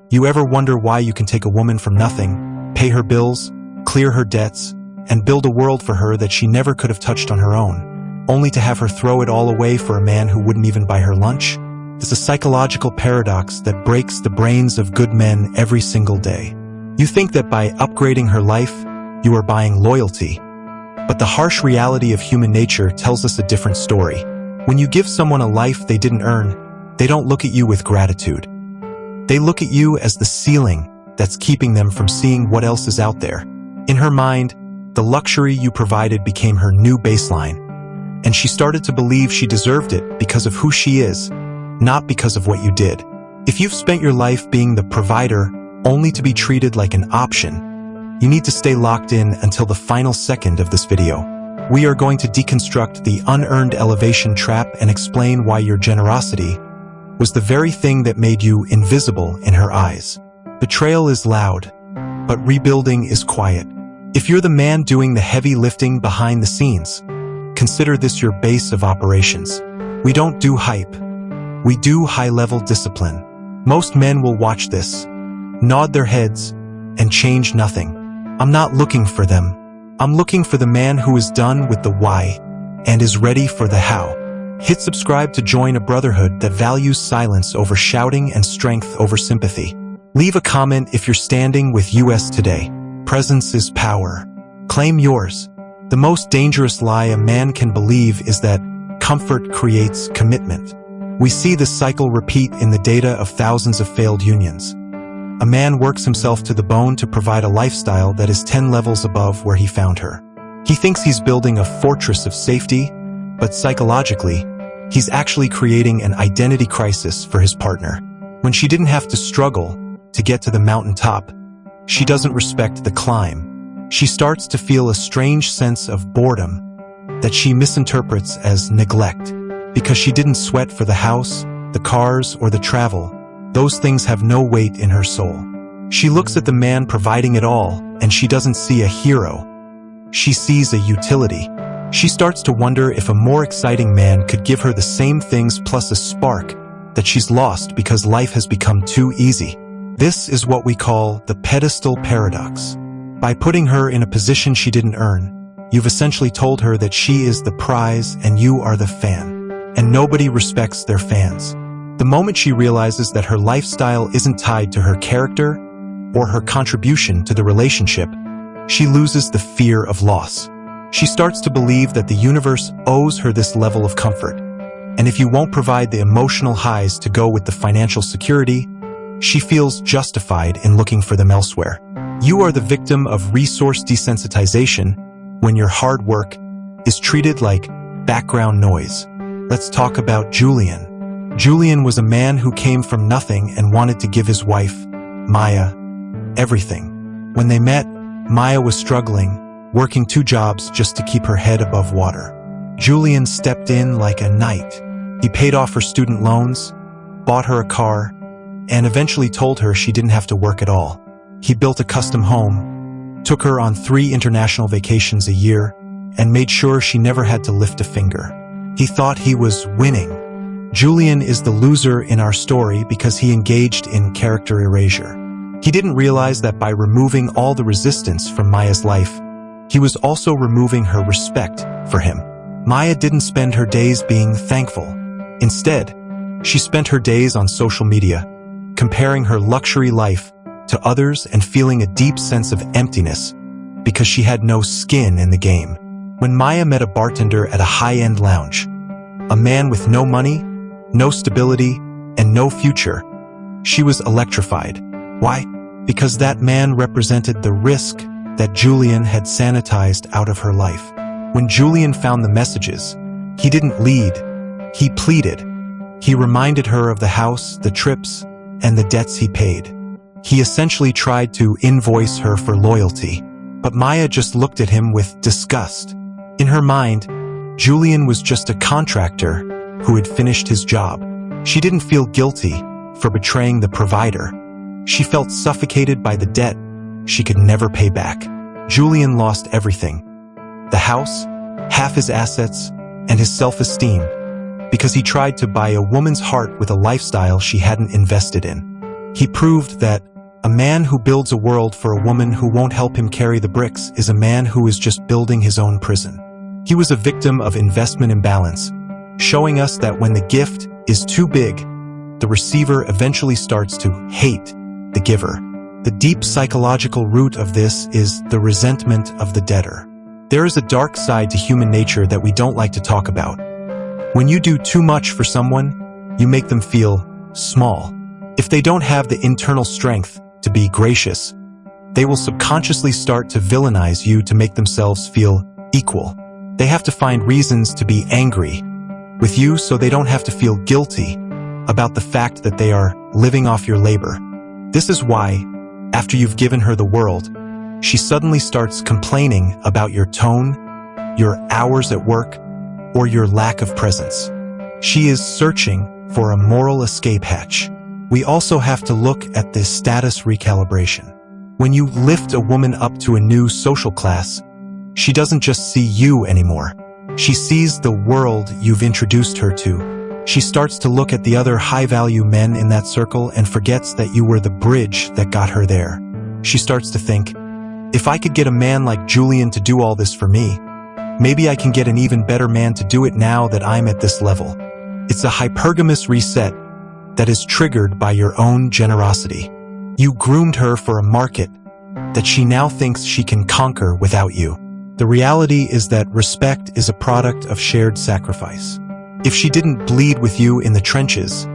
You ever wonder why you can take a woman from nothing, pay her bills, clear her debts, and build a world for her that she never could have touched on her own, only to have her throw it all away for a man who wouldn't even buy her lunch? It's a psychological paradox that breaks the brains of good men every single day. You think that by upgrading her life, you are buying loyalty. But the harsh reality of human nature tells us a different story. When you give someone a life they didn't earn, they don't look at you with gratitude. They look at you as the ceiling that's keeping them from seeing what else is out there. In her mind, the luxury you provided became her new baseline, and she started to believe she deserved it because of who she is, not because of what you did. If you've spent your life being the provider only to be treated like an option, you need to stay locked in until the final second of this video. We are going to deconstruct the unearned elevation trap and explain why your generosity was the very thing that made you invisible in her eyes. Betrayal is loud, but rebuilding is quiet. If you're the man doing the heavy lifting behind the scenes, consider this your base of operations. We don't do hype. We do high-level discipline. Most men will watch this, nod their heads, and change nothing. I'm not looking for them. I'm looking for the man who is done with the why and is ready for the how. Hit subscribe to join a brotherhood that values silence over shouting and strength over sympathy. Leave a comment if you're standing with US today. Presence is power. Claim yours. The most dangerous lie a man can believe is that comfort creates commitment. We see this cycle repeat in the data of thousands of failed unions. A man works himself to the bone to provide a lifestyle that is 10 levels above where he found her. He thinks he's building a fortress of safety, but psychologically, he's actually creating an identity crisis for his partner. When she didn't have to struggle to get to the mountaintop, she doesn't respect the climb. She starts to feel a strange sense of boredom that she misinterprets as neglect. Because she didn't sweat for the house, the cars, or the travel, those things have no weight in her soul. She looks at the man providing it all, and she doesn't see a hero. She sees a utility. She starts to wonder if a more exciting man could give her the same things plus a spark that she's lost because life has become too easy. This is what we call the pedestal paradox. By putting her in a position she didn't earn, you've essentially told her that she is the prize and you are the fan. And nobody respects their fans. The moment she realizes that her lifestyle isn't tied to her character or her contribution to the relationship, she loses the fear of loss. She starts to believe that the universe owes her this level of comfort. And if you won't provide the emotional highs to go with the financial security, she feels justified in looking for them elsewhere. You are the victim of resource desensitization when your hard work is treated like background noise. Let's talk about Julian. Julian was a man who came from nothing and wanted to give his wife, Maya, everything. When they met, Maya was struggling, working 2 jobs just to keep her head above water. Julian stepped in like a knight. He paid off her student loans, bought her a car, and eventually told her she didn't have to work at all. He built a custom home, took her on 3 international vacations a year, and made sure she never had to lift a finger. He thought he was winning. Julian is the loser in our story because he engaged in character erasure. He didn't realize that by removing all the resistance from Maya's life, he was also removing her respect for him. Maya didn't spend her days being thankful. Instead, she spent her days on social media, comparing her luxury life to others and feeling a deep sense of emptiness because she had no skin in the game. When Maya met a bartender at a high-end lounge, a man with no money, no stability, and no future, she was electrified. Why? Because that man represented the risk that Julian had sanitized out of her life. When Julian found the messages, he didn't lead, he pleaded. He reminded her of the house, the trips, and the debts he paid. He essentially tried to invoice her for loyalty, but Maya just looked at him with disgust. In her mind, Julian was just a contractor who had finished his job. She didn't feel guilty for betraying the provider. She felt suffocated by the debt she could never pay back. Julian lost everything: the house, half his assets, and his self-esteem, because he tried to buy a woman's heart with a lifestyle she hadn't invested in. He proved that a man who builds a world for a woman who won't help him carry the bricks is a man who is just building his own prison. He was a victim of investment imbalance, showing us that when the gift is too big, the receiver eventually starts to hate the giver. The deep psychological root of this is the resentment of the debtor. There is a dark side to human nature that we don't like to talk about. When you do too much for someone, you make them feel small. If they don't have the internal strength to be gracious, they will subconsciously start to villainize you to make themselves feel equal. They have to find reasons to be angry with you so they don't have to feel guilty about the fact that they are living off your labor. This is why, after you've given her the world, she suddenly starts complaining about your tone, your hours at work, or your lack of presence. She is searching for a moral escape hatch. We also have to look at this status recalibration. When you lift a woman up to a new social class, she doesn't just see you anymore. She sees the world you've introduced her to. She starts to look at the other high-value men in that circle and forgets that you were the bridge that got her there. She starts to think, if I could get a man like Julian to do all this for me, maybe I can get an even better man to do it now that I'm at this level. It's a hypergamous reset that is triggered by your own generosity. You groomed her for a market that she now thinks she can conquer without you. The reality is that respect is a product of shared sacrifice. If she didn't bleed with you in the trenches,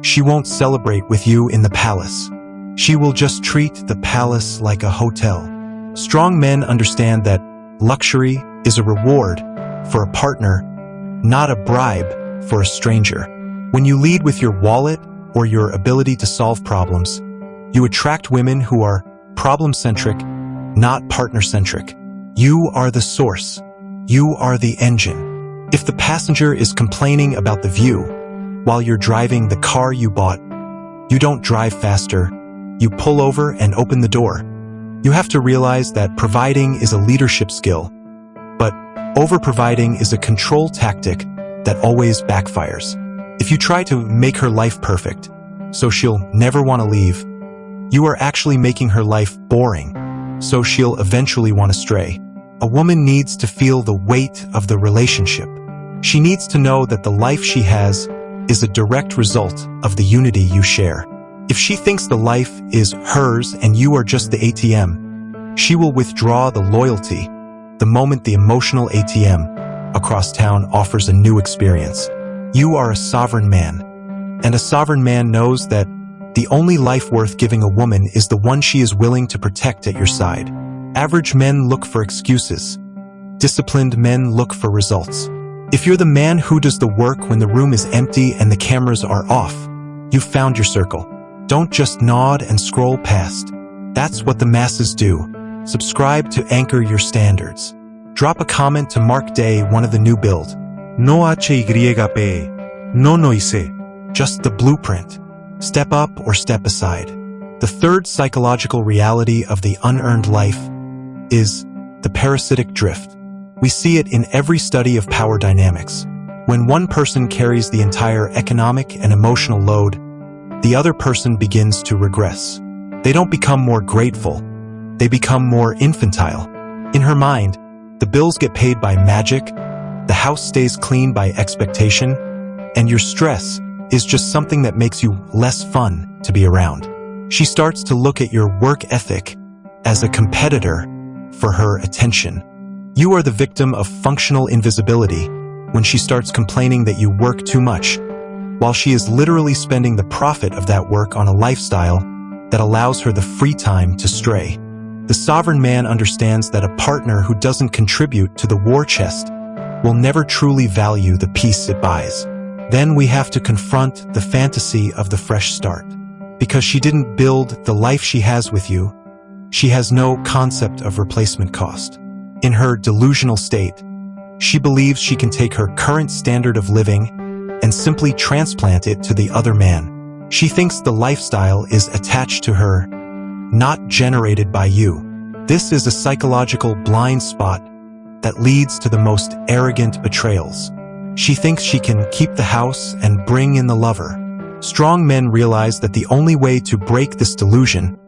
she won't celebrate with you in the palace. She will just treat the palace like a hotel. Strong men understand that luxury is a reward for a partner, not a bribe for a stranger. When you lead with your wallet or your ability to solve problems, you attract women who are problem-centric, not partner-centric. You are the source. You are the engine. If the passenger is complaining about the view while you're driving the car you bought, you don't drive faster. You pull over and open the door. You have to realize that providing is a leadership skill, but over-providing is a control tactic that always backfires. If you try to make her life perfect, so she'll never want to leave, you are actually making her life boring, so she'll eventually want to stray. A woman needs to feel the weight of the relationship. She needs to know that the life she has is a direct result of the unity you share. If she thinks the life is hers and you are just the ATM, she will withdraw the loyalty the moment the emotional ATM across town offers a new experience. You are a sovereign man, and a sovereign man knows that the only life worth giving a woman is the one she is willing to protect at your side. Average men look for excuses. Disciplined men look for results. If you're the man who does the work when the room is empty and the cameras are off, you've found your circle. Don't just nod and scroll past. That's what the masses do. Subscribe to anchor your standards. Drop a comment to mark day one of the new build. No HYP, no hice. Just the blueprint. Step up or step aside. The third psychological reality of the unearned life is the parasitic drift. We see it in every study of power dynamics. When one person carries the entire economic and emotional load, the other person begins to regress. They don't become more grateful. They become more infantile. In her mind, the bills get paid by magic, the house stays clean by expectation, and your stress is just something that makes you less fun to be around. She starts to look at your work ethic as a competitor for her attention. You are the victim of functional invisibility when she starts complaining that you work too much, while she is literally spending the profit of that work on a lifestyle that allows her the free time to stray. The sovereign man understands that a partner who doesn't contribute to the war chest will never truly value the peace it buys. Then we have to confront the fantasy of the fresh start. Because she didn't build the life she has with you, she has no concept of replacement cost. In her delusional state, she believes she can take her current standard of living and simply transplant it to the other man. She thinks the lifestyle is attached to her, not generated by you. This is a psychological blind spot that leads to the most arrogant betrayals. She thinks she can keep the house and bring in the lover, Strong men realize that the only way to break this delusion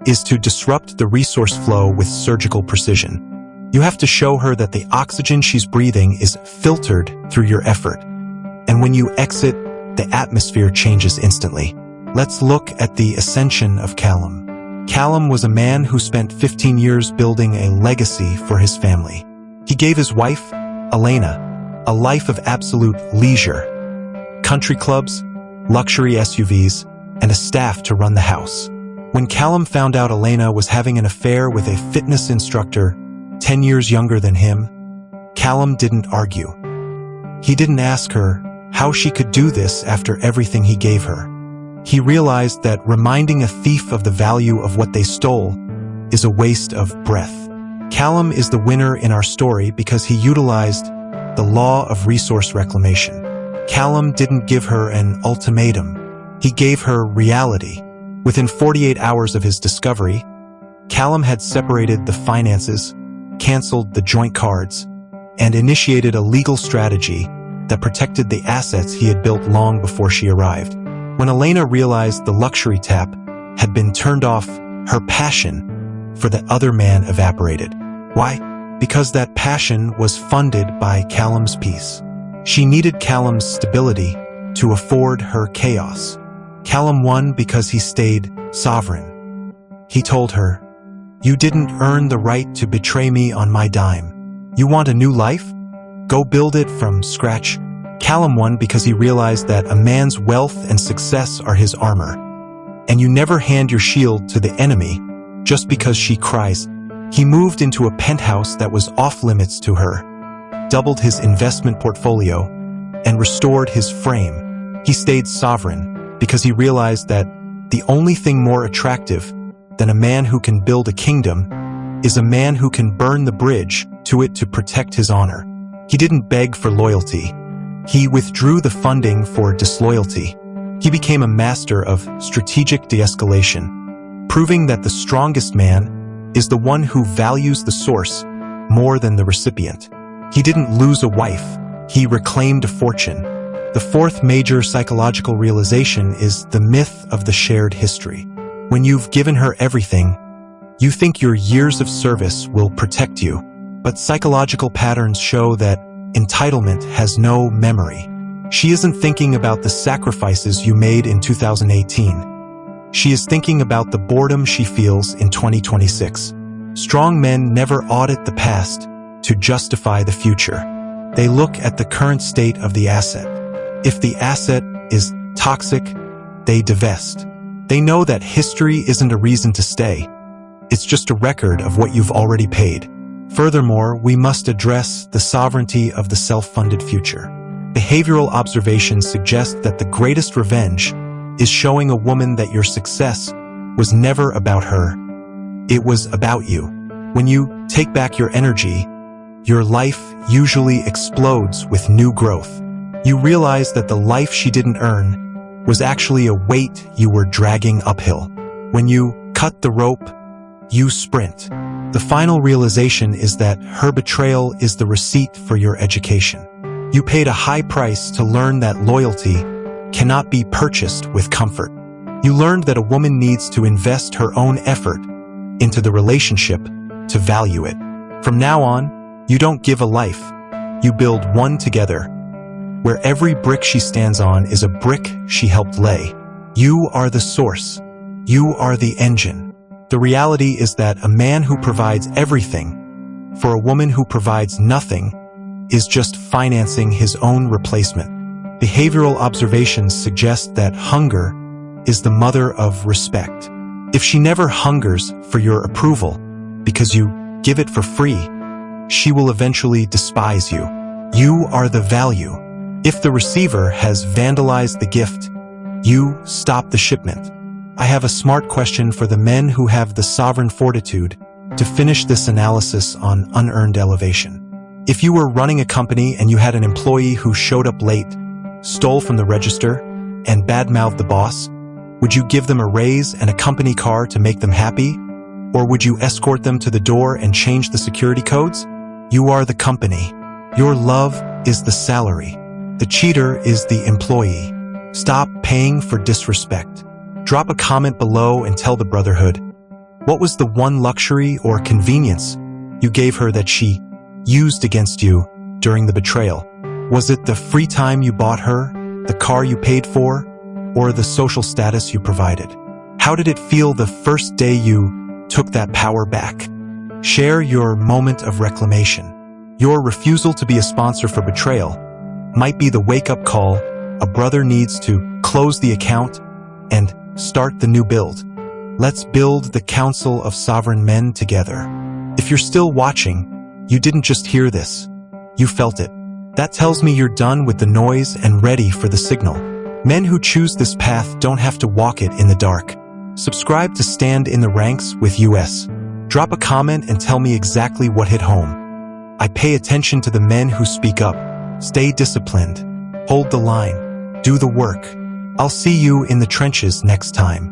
is to disrupt the resource flow with surgical precision. You have to show her that the oxygen she's breathing is filtered through your effort. And when you exit, the atmosphere changes instantly. Let's look at the ascension of Callum. Callum was a man who spent 15 years building a legacy for his family. He gave his wife, Elena, a life of absolute leisure. Country clubs, luxury SUVs, and a staff to run the house. When Callum found out Elena was having an affair with a fitness instructor 10 years younger than him, Callum didn't argue. He didn't ask her how she could do this after everything he gave her. He realized that reminding a thief of the value of what they stole is a waste of breath. Callum is the winner in our story because he utilized the law of resource reclamation. Callum didn't give her an ultimatum. He gave her reality. Within 48 hours of his discovery, Callum had separated the finances, canceled the joint cards, and initiated a legal strategy that protected the assets he had built long before she arrived. When Elena realized the luxury tap had been turned off, her passion for the other man evaporated. Why? Because that passion was funded by Callum's peace. She needed Callum's stability to afford her chaos. Callum won because he stayed sovereign. He told her, "You didn't earn the right to betray me on my dime. You want a new life? Go build it from scratch." Callum won because he realized that a man's wealth and success are his armor. And you never hand your shield to the enemy just because she cries. He moved into a penthouse that was off limits to her, doubled his investment portfolio, and restored his frame. He stayed sovereign because he realized that the only thing more attractive than a man who can build a kingdom is a man who can burn the bridge to it to protect his honor. He didn't beg for loyalty. He withdrew the funding for disloyalty. He became a master of strategic de-escalation, proving that the strongest man is the one who values the source more than the recipient. He didn't lose a wife. He reclaimed a fortune. The fourth major psychological realization is the myth of the shared history. When you've given her everything, you think your years of service will protect you. But psychological patterns show that entitlement has no memory. She isn't thinking about the sacrifices you made in 2018. She is thinking about the boredom she feels in 2026. Strong men never audit the past to justify the future. They look at the current state of the asset. If the asset is toxic, they divest. They know that history isn't a reason to stay. It's just a record of what you've already paid. Furthermore, we must address the sovereignty of the self-funded future. Behavioral observations suggest that the greatest revenge is showing a woman that your success was never about her. It was about you. When you take back your energy, your life usually explodes with new growth. You realize that the life she didn't earn was actually a weight you were dragging uphill. When you cut the rope, you sprint. The final realization is that her betrayal is the receipt for your education. You paid a high price to learn that loyalty cannot be purchased with comfort. You learned that a woman needs to invest her own effort into the relationship to value it. From now on, you don't give a life, you build one together, where every brick she stands on is a brick she helped lay. You are the source. You are the engine. The reality is that a man who provides everything for a woman who provides nothing is just financing his own replacement. Behavioral observations suggest that hunger is the mother of respect. If she never hungers for your approval because you give it for free, she will eventually despise you. You are the value. If the receiver has vandalized the gift, you stop the shipment. I have a smart question for the men who have the sovereign fortitude to finish this analysis on unearned elevation. If you were running a company and you had an employee who showed up late, stole from the register, and badmouthed the boss, would you give them a raise and a company car to make them happy? Or would you escort them to the door and change the security codes? You are the company. Your love is the salary. The cheater is the employee. Stop paying for disrespect. Drop a comment below and tell the Brotherhood, what was the one luxury or convenience you gave her that she used against you during the betrayal? Was it the free time you bought her, the car you paid for, or the social status you provided? How did it feel the first day you took that power back? Share your moment of reclamation. Your refusal to be a sponsor for betrayal might be the wake-up call a brother needs to close the account and start the new build. Let's build the Council of Sovereign Men together. If you're still watching, you didn't just hear this, you felt it. That tells me you're done with the noise and ready for the signal. Men who choose this path don't have to walk it in the dark. Subscribe to Stand in the Ranks with US. Drop a comment and tell me exactly what hit home. I pay attention to the men who speak up. Stay disciplined. Hold the line. Do the work. I'll see you in the trenches next time.